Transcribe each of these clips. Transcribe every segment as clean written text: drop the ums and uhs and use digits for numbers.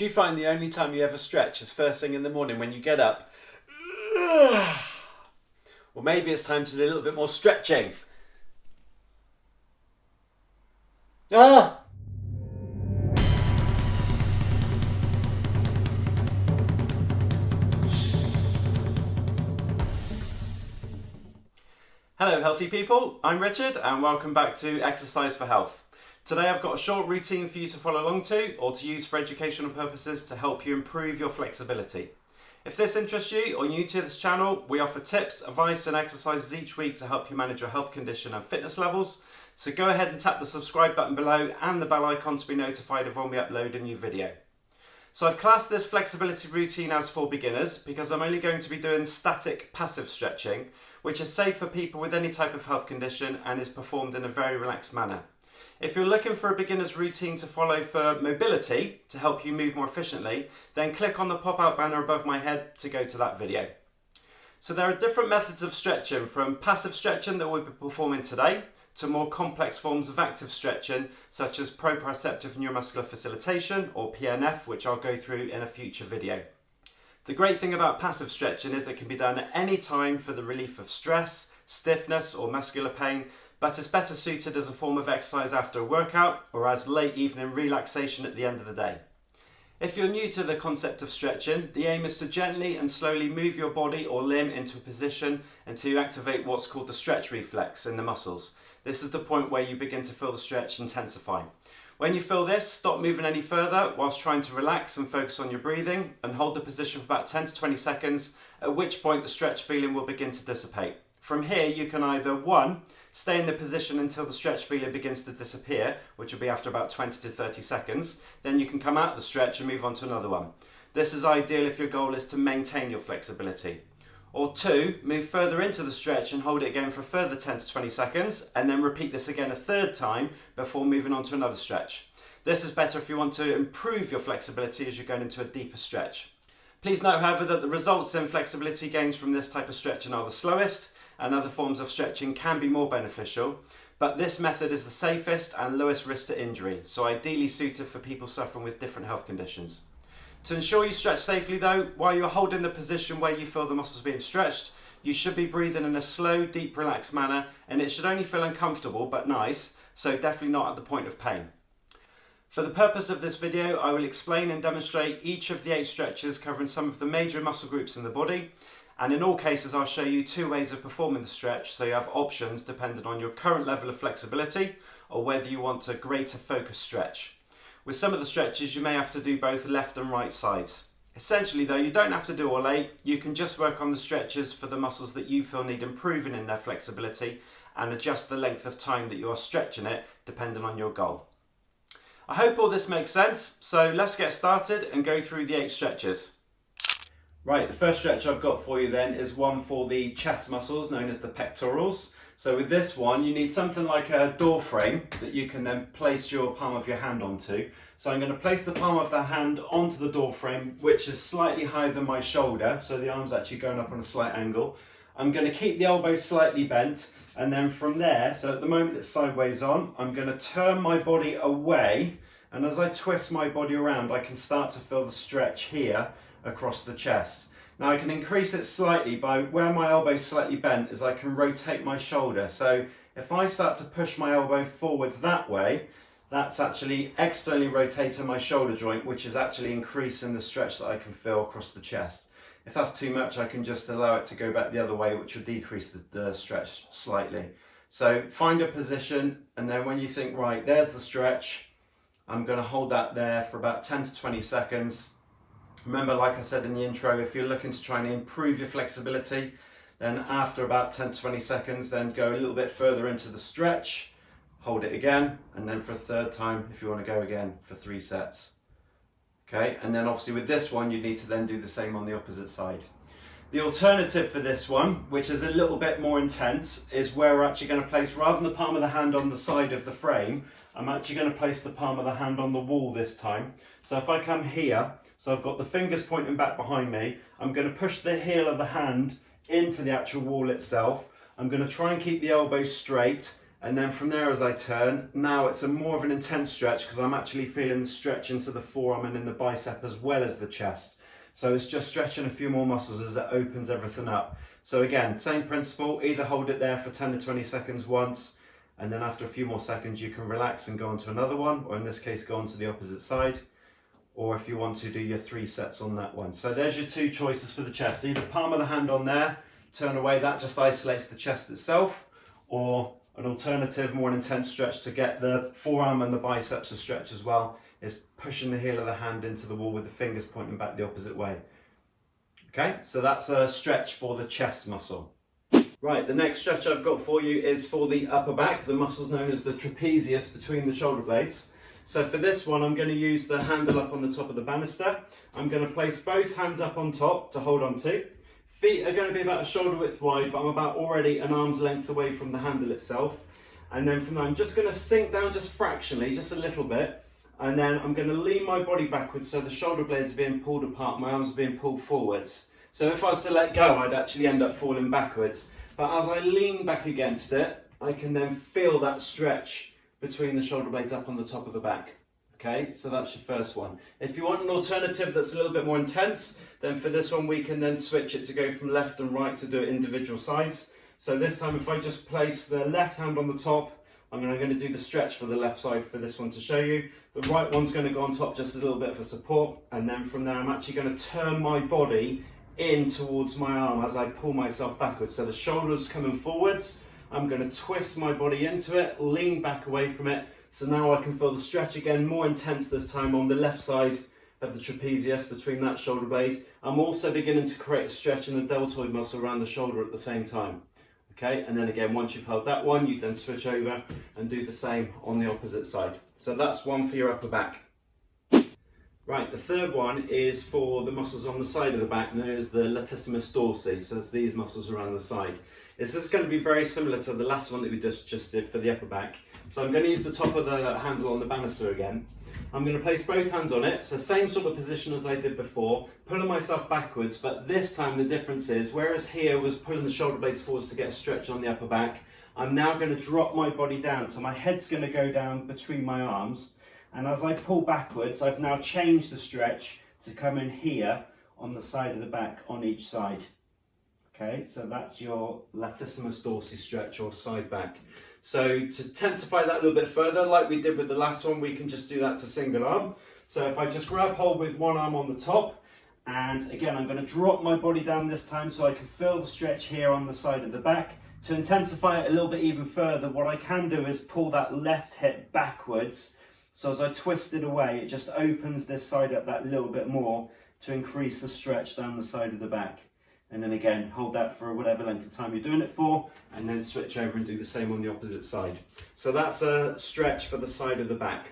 Do you find the only time you ever stretch is first thing in the morning when you get up? Well, maybe it's time to do a little bit more stretching. Ah! Hello healthy people, I'm Richard and welcome back to Exercise for Health. Today I've got a short routine for you to follow along to or to use for educational purposes to help you improve your flexibility. If this interests you or you're new to this channel, we offer tips, advice and exercises each week to help you manage your health condition and fitness levels. So go ahead and tap the subscribe button below and the bell icon to be notified of when we upload a new video. So I've classed this flexibility routine as for beginners because I'm only going to be doing static passive stretching, which is safe for people with any type of health condition and is performed in a very relaxed manner. If you're looking for a beginner's routine to follow for mobility to help you move more efficiently, then click on the pop-out banner above my head to go to that video. So there are different methods of stretching, from passive stretching that we'll be performing today to more complex forms of active stretching such as proprioceptive neuromuscular facilitation or PNF, which I'll go through in a future video. The great thing about passive stretching is it can be done at any time for the relief of stress, stiffness or muscular pain, but it's better suited as a form of exercise after a workout or as late evening relaxation at the end of the day. If you're new to the concept of stretching, the aim is to gently and slowly move your body or limb into a position until you activate what's called the stretch reflex in the muscles. This is the point where you begin to feel the stretch intensify. When you feel this, stop moving any further whilst trying to relax and focus on your breathing and hold the position for about 10 to 20 seconds, at which point the stretch feeling will begin to dissipate. From here, you can either 1. Stay in the position until the stretch feeling begins to disappear, which will be after about 20 to 30 seconds. Then you can come out of the stretch and move on to another one. This is ideal if your goal is to maintain your flexibility. Or 2, move further into the stretch and hold it again for a further 10 to 20 seconds, and then repeat this again a third time before moving on to another stretch. This is better if you want to improve your flexibility as you're going into a deeper stretch. Please note, however, that the results in flexibility gains from this type of stretching are the slowest, and other forms of stretching can be more beneficial, but this method is the safest and lowest risk to injury, so ideally suited for people suffering with different health conditions. To ensure you stretch safely though, while you're holding the position where you feel the muscles being stretched, you should be breathing in a slow, deep, relaxed manner, and it should only feel uncomfortable but nice, so definitely not at the point of pain. For the purpose of this video, I will explain and demonstrate each of the 8 stretches covering some of the major muscle groups in the body, and in all cases I'll show you 2 ways of performing the stretch, so you have options depending on your current level of flexibility or whether you want a greater focused stretch. With some of the stretches you may have to do both left and right sides. Essentially though, you don't have to do all 8, you can just work on the stretches for the muscles that you feel need improving in their flexibility and adjust the length of time that you are stretching it depending on your goal. I hope all this makes sense, so let's get started and go through the 8 stretches. Right, the first stretch I've got for you then is one for the chest muscles known as the pectorals. So with this one, you need something like a door frame that you can then place your palm of your hand onto. So I'm going to place the palm of the hand onto the door frame, which is slightly higher than my shoulder. So the arm's actually going up on a slight angle. I'm going to keep the elbow slightly bent. And then from there, so at the moment it's sideways on, I'm going to turn my body away. And as I twist my body around, I can start to feel the stretch here across the chest. Now I can increase it slightly by where my elbow is slightly bent, as I can rotate my shoulder. So if I start to push my elbow forwards that way, that's actually externally rotating my shoulder joint, which is actually increasing the stretch that I can feel across the chest. If that's too much, I can just allow it to go back the other way, which will decrease the stretch slightly. So find a position, and then when you think, right, there's the stretch, I'm going to hold that there for about 10 to 20 seconds. Remember, like I said in the intro, if you're looking to try and improve your flexibility, then after about 10 to 20 seconds, then go a little bit further into the stretch, hold it again, and then for a third time, if you want to go again for 3 sets. Okay, and then obviously with this one, you need to then do the same on the opposite side. The alternative for this one, which is a little bit more intense, is where we're actually going to place, rather than the palm of the hand on the side of the frame, I'm actually going to place the palm of the hand on the wall this time. So if I come here, so I've got the fingers pointing back behind me, I'm going to push the heel of the hand into the actual wall itself. I'm going to try and keep the elbow straight, And then from there, as I turn, now it's a more of an intense stretch because I'm actually feeling the stretch into the forearm and in the bicep as well as the chest. So it's just stretching a few more muscles as it opens everything up. So again, same principle, either hold it there for 10 to 20 seconds once, and then after a few more seconds, you can relax and go on to another one, or in this case, go on to the opposite side. Or if you want to, do your 3 sets on that one. So there's your 2 choices for the chest. Either palm of the hand on there, turn away, that just isolates the chest itself, or an alternative, more intense stretch to get the forearm and the biceps to stretch as well is pushing the heel of the hand into the wall with the fingers pointing back the opposite way. Okay, so that's a stretch for the chest muscle. Right, the next stretch I've got for you is for the upper back, the muscles known as the trapezius between the shoulder blades. So for this one, I'm going to use the handle up on the top of the banister. I'm going to place both hands up on top to hold on to. Feet are going to be about a shoulder width wide, but I'm about already an arm's length away from the handle itself. And then from there, I'm just going to sink down just fractionally, just a little bit. And then I'm going to lean my body backwards so the shoulder blades are being pulled apart, my arms are being pulled forwards. So if I was to let go, I'd actually end up falling backwards. But as I lean back against it, I can then feel that stretch between the shoulder blades up on the top of the back. Okay, so that's your first one. If you want an alternative that's a little bit more intense, then for this one we can then switch it to go from left and right to do it individual sides. So this time if I just place the left hand on the top, I'm going to do the stretch for the left side for this one to show you. The right one's going to go on top just a little bit for support, and then from there I'm actually going to turn my body in towards my arm as I pull myself backwards. So the shoulder's coming forwards, I'm going to twist my body into it, lean back away from it. So now I can feel the stretch again, more intense this time on the left side of the trapezius between that shoulder blade. I'm also beginning to create a stretch in the deltoid muscle around the shoulder at the same time. Okay, and then again, once you've held that one, you then switch over and do the same on the opposite side. So that's one for your upper back. Right, the third one is for the muscles on the side of the back, known as the latissimus dorsi. So it's these muscles around the side. This is going to be very similar to the last one that we just did for the upper back. So I'm going to use the top of the handle on the banister again. I'm going to place both hands on it, so same sort of position as I did before, pulling myself backwards, but this time the difference is, whereas here was pulling the shoulder blades forwards to get a stretch on the upper back, I'm now going to drop my body down, so my head's going to go down between my arms, and as I pull backwards, I've now changed the stretch to come in here on the side of the back on each side. Okay, so that's your latissimus dorsi stretch or side back. So to intensify that a little bit further, like we did with the last one, we can just do that to single arm. So if I just grab hold with one arm on the top, and again, I'm going to drop my body down this time so I can feel the stretch here on the side of the back. To intensify it a little bit even further, what I can do is pull that left hip backwards. So as I twist it away, it just opens this side up that little bit more to increase the stretch down the side of the back. And then again, hold that for whatever length of time you're doing it for, and then switch over and do the same on the opposite side. So that's a stretch for the side of the back.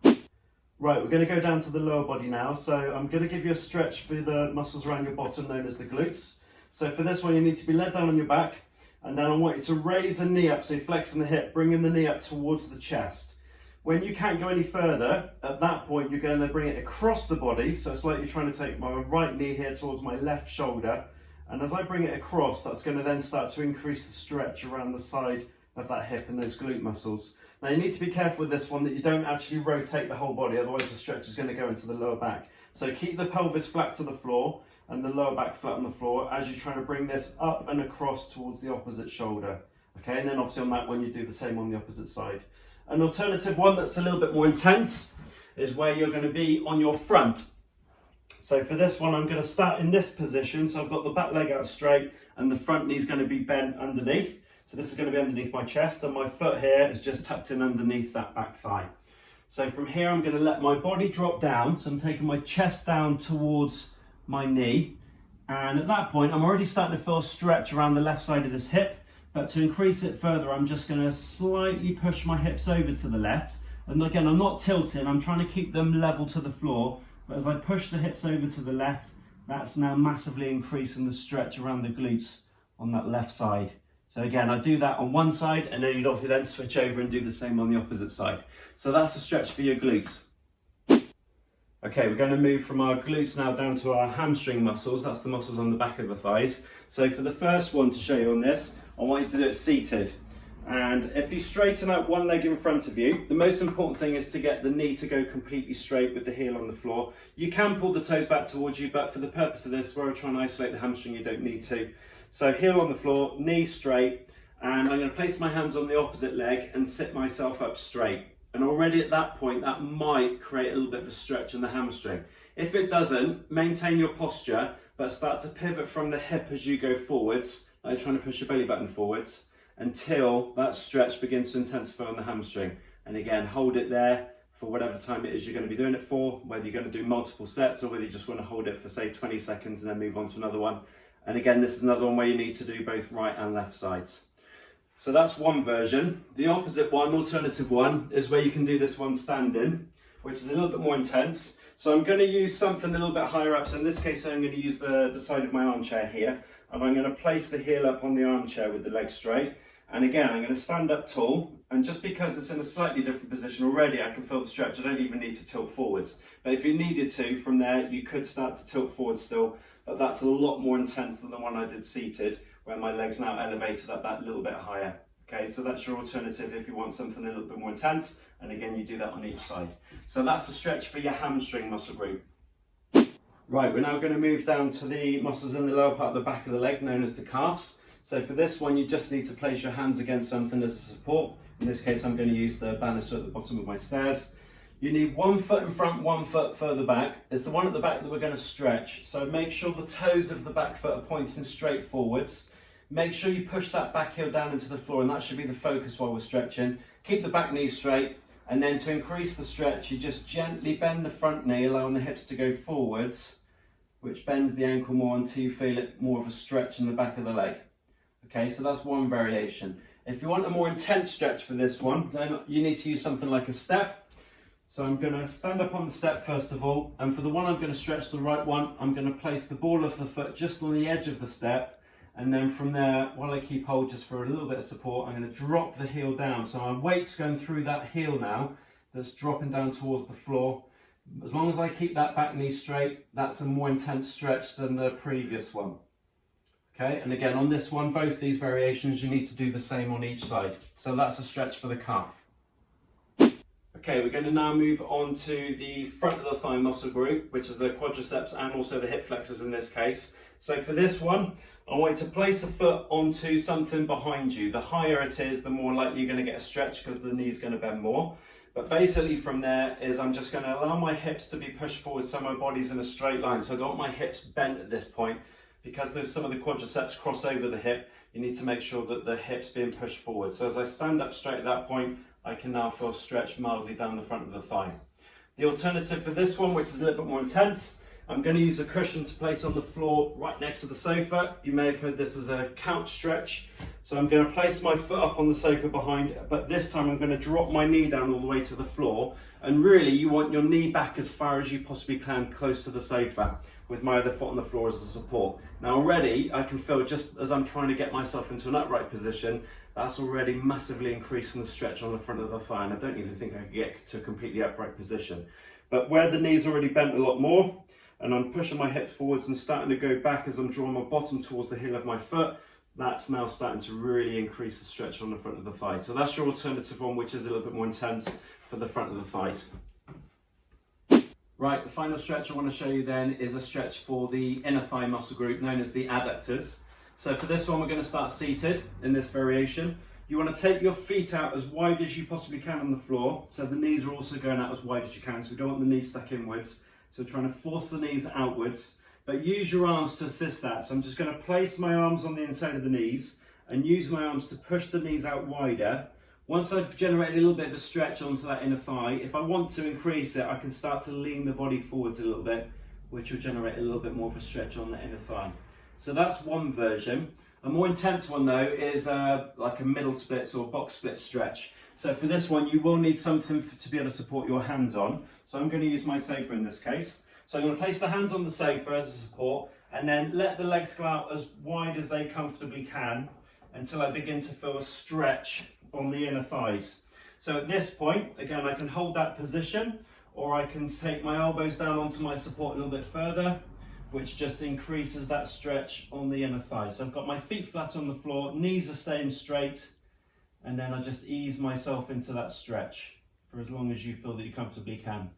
Right, we're going to go down to the lower body now. So I'm going to give you a stretch for the muscles around your bottom, known as the glutes. So for this one, you need to be laid down on your back, and then I want you to raise the knee up, so you're flexing the hip, bringing the knee up towards the chest. When you can't go any further, at that point, you're going to bring it across the body. So it's like you're trying to take my right knee here towards my left shoulder. And as I bring it across, that's going to then start to increase the stretch around the side of that hip and those glute muscles. Now you need to be careful with this one that you don't actually rotate the whole body, otherwise the stretch is going to go into the lower back. So keep the pelvis flat to the floor and the lower back flat on the floor as you're trying to bring this up and across towards the opposite shoulder. Okay, and then obviously on that one you do the same on the opposite side. An alternative one that's a little bit more intense is where you're going to be on your front. So for this one, I'm going to start in this position. So I've got the back leg out straight and the front knee is going to be bent underneath. So this is going to be underneath my chest, and my foot here is just tucked in underneath that back thigh. So from here, I'm going to let my body drop down. So I'm taking my chest down towards my knee. And at that point, I'm already starting to feel a stretch around the left side of this hip. But to increase it further, I'm just going to slightly push my hips over to the left. And again, I'm not tilting, I'm trying to keep them level to the floor. But as I push the hips over to the left, that's now massively increasing the stretch around the glutes on that left side. So again, I do that on one side, and then you'd obviously then switch over and do the same on the opposite side. So that's a stretch for your glutes. Okay, we're going to move from our glutes now down to our hamstring muscles. That's the muscles on the back of the thighs. So for the first one to show you on this, I want you to do it seated. And if you straighten out one leg in front of you, the most important thing is to get the knee to go completely straight with the heel on the floor. You can pull the toes back towards you, but for the purpose of this, where we're trying to isolate the hamstring, you don't need to. So heel on the floor, knee straight, and I'm going to place my hands on the opposite leg and sit myself up straight. And already at that point, that might create a little bit of a stretch in the hamstring. If it doesn't, maintain your posture, but start to pivot from the hip as you go forwards, like you're trying to push your belly button forwards, until that stretch begins to intensify on the hamstring. And again, hold it there for whatever time it is you're going to be doing it for, whether you're going to do multiple sets or whether you just want to hold it for say 20 seconds and then move on to another one. And again, this is another one where you need to do both right and left sides. So that's one version. The opposite one, alternative one, is where you can do this one standing, which is a little bit more intense. So I'm going to use something a little bit higher up. So in this case, I'm going to use the side of my armchair here, and I'm going to place the heel up on the armchair with the leg straight. And again, I'm going to stand up tall, and just because it's in a slightly different position already, I can feel the stretch. I don't even need to tilt forwards. But if you needed to, from there, you could start to tilt forward still, but that's a lot more intense than the one I did seated, where my leg's now elevated up that little bit higher. Okay, so that's your alternative if you want something a little bit more intense. And again, you do that on each side. So that's a stretch for your hamstring muscle group. Right, we're now going to move down to the muscles in the lower part of the back of the leg, known as the calves. So for this one, you just need to place your hands against something as a support. In this case, I'm going to use the banister at the bottom of my stairs. You need 1 foot in front, 1 foot further back. It's the one at the back that we're going to stretch. So make sure the toes of the back foot are pointing straight forwards. Make sure you push that back heel down into the floor, and that should be the focus while we're stretching. Keep the back knee straight, and then to increase the stretch, you just gently bend the front knee, allowing the hips to go forwards, which bends the ankle more until you feel it more of a stretch in the back of the leg. Okay, so that's one variation. If you want a more intense stretch for this one, then you need to use something like a step. So I'm going to stand up on the step first of all, and for the one I'm going to stretch, the right one, I'm going to place the ball of the foot just on the edge of the step, and then from there, while I keep hold just for a little bit of support, I'm going to drop the heel down. So my weight's going through that heel now, that's dropping down towards the floor. As long as I keep that back knee straight, that's a more intense stretch than the previous one. Okay, and again on this one, both these variations, you need to do the same on each side. So that's a stretch for the calf. Okay, we're going to now move on to the front of the thigh muscle group, which is the quadriceps and also the hip flexors in this case. So for this one, I want you to place a foot onto something behind you. The higher it is, the more likely you're going to get a stretch because the knee's going to bend more. But basically from there is I'm just going to allow my hips to be pushed forward so my body's in a straight line. So I don't want my hips bent at this point, because there's some of the quadriceps cross over the hip. You need to make sure that the hip's being pushed forward. So as I stand up straight at that point, I can now feel stretch mildly down the front of the thigh. The alternative for this one, which is a little bit more intense, I'm going to use a cushion to place on the floor right next to the sofa. You may have heard this as a couch stretch. So I'm going to place my foot up on the sofa behind, but this time I'm going to drop my knee down all the way to the floor. And really you want your knee back as far as you possibly can, close to the sofa, with my other foot on the floor as a support. Now already I can feel, just as I'm trying to get myself into an upright position, that's already massively increasing the stretch on the front of the thigh, and I don't even think I could get to a completely upright position. But where the knee's already bent a lot more, and I'm pushing my hips forwards and starting to go back as I'm drawing my bottom towards the heel of my foot, that's now starting to really increase the stretch on the front of the thigh. So that's your alternative one, which is a little bit more intense for the front of the thighs. Right, the final stretch I want to show you then is a stretch for the inner thigh muscle group known as the adductors. So for this one, we're going to start seated in this variation. You want to take your feet out as wide as you possibly can on the floor. So the knees are also going out as wide as you can. So we don't want the knees stuck inwards. So trying to force the knees outwards, but use your arms to assist that. So I'm just going to place my arms on the inside of the knees and use my arms to push the knees out wider. Once I've generated a little bit of a stretch onto that inner thigh, if I want to increase it, I can start to lean the body forwards a little bit, which will generate a little bit more of a stretch on the inner thigh. So that's one version. A more intense one though is like a middle splits or box split stretch. So for this one, you will need something to be able to support your hands on. So I'm going to use my sofa in this case. So I'm going to place the hands on the sofa as a support, and then let the legs go out as wide as they comfortably can until I begin to feel a stretch on the inner thighs. So at this point, again, I can hold that position, or I can take my elbows down onto my support a little bit further, which just increases that stretch on the inner thigh. So I've got my feet flat on the floor, knees are staying straight, and then I just ease myself into that stretch for as long as you feel that you comfortably can.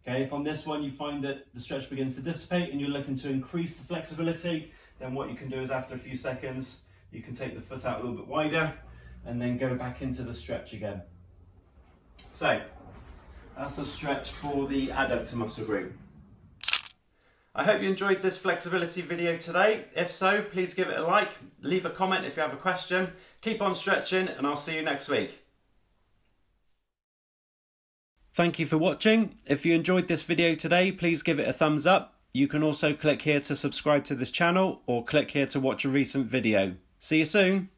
Okay, if on this one you find that the stretch begins to dissipate and you're looking to increase the flexibility, then what you can do is after a few seconds, you can take the foot out a little bit wider and then go back into the stretch again. So, that's a stretch for the adductor muscle group. I hope you enjoyed this flexibility video today. If so, please give it a like, leave a comment if you have a question, keep on stretching, and I'll see you next week. Thank you for watching. If you enjoyed this video today, please give it a thumbs up. You can also click here to subscribe to this channel or click here to watch a recent video. See you soon.